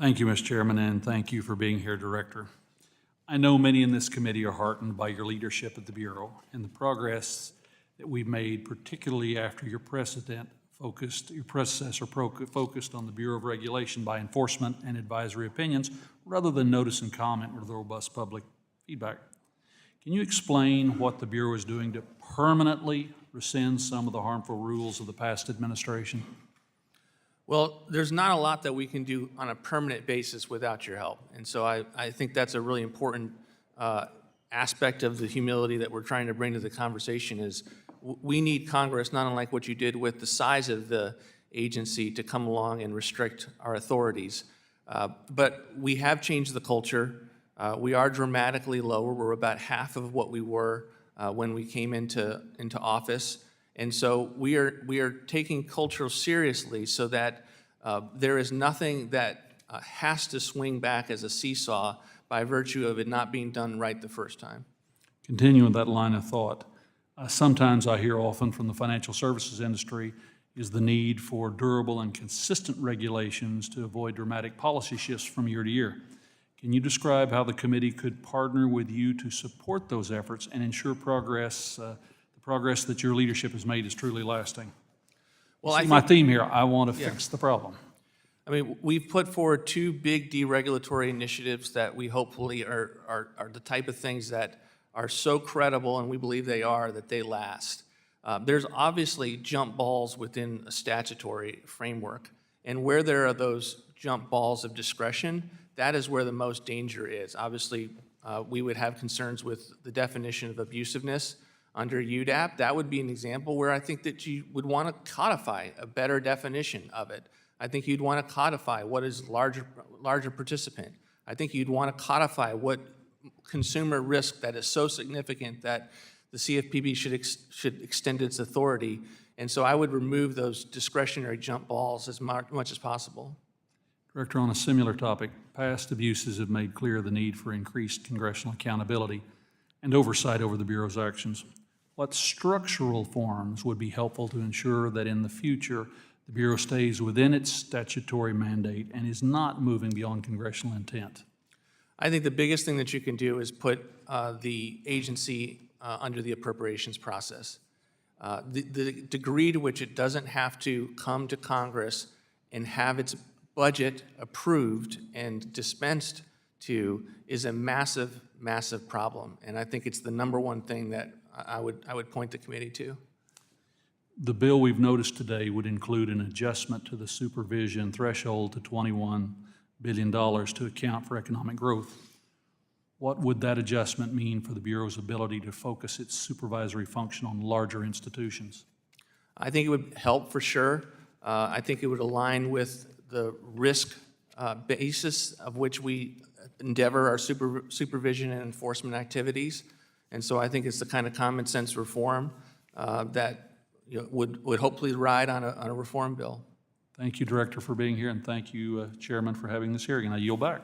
Thank you, Mr. Chairman, and thank you for being here, Director. I know many in this committee are heartened by your leadership at the Bureau and the progress that we've made, particularly after your predecessor focused on the Bureau of Regulation by enforcement and advisory opinions rather than notice and comment with robust public feedback. Can you explain what the Bureau is doing to permanently rescind some of the harmful rules of the past administration? Well, there's not a lot that we can do on a permanent basis without your help. And so I think that's a really important aspect of the humility that we're trying to bring to the conversation is we need Congress, not unlike what you did with the size of the agency, to come along and restrict our authorities. But we have changed the culture. We are dramatically lower. We're about half of what we were when we came into office. And so we are taking culture seriously so that there is nothing that has to swing back as a seesaw by virtue of it not being done right the first time. Continuing that line of thought, sometimes I hear often from the financial services industry is the need for durable and consistent regulations to avoid dramatic policy shifts from year to year. Can you describe how the committee could partner with you to support those efforts and ensure progress that your leadership has made is truly lasting? Well, my theme here, I want to fix the problem. I mean, we've put forward two big deregulatory initiatives that we hopefully are the type of things that are so credible, and we believe they are, that they last. There's obviously jump balls within a statutory framework, and where there are those jump balls of discretion, that is where the most danger is. Obviously, we would have concerns with the definition of abusiveness under UDAP. That would be an example where I think that you would want to codify a better definition of it. I think you'd want to codify what is larger participant. I think you'd want to codify what consumer risk that is so significant that the CFPB should extend its authority. And so I would remove those discretionary jump balls as much as possible. Director, on a similar topic, past abuses have made clear the need for increased congressional accountability and oversight over the Bureau's actions. What structural forms would be helpful to ensure that in the future the Bureau stays within its statutory mandate and is not moving beyond congressional intent? I think the biggest thing that you can do is put the agency under the appropriations process. The degree to which it doesn't have to come to Congress and have its budget approved and dispensed to is a massive, massive problem. And I think it's the number one thing that I would point the committee to. The bill we've noticed today would include an adjustment to the supervision threshold to $21 billion to account for economic growth. What would that adjustment mean for the Bureau's ability to focus its supervisory function on larger institutions? I think it would help for sure. I think it would align with the risk basis of which we endeavor our supervision and enforcement activities. And so I think it's the kind of common sense reform that would hopefully ride on a reform bill. Thank you, Director, for being here, and thank you, Chairman, for having this hearing. And I yield back.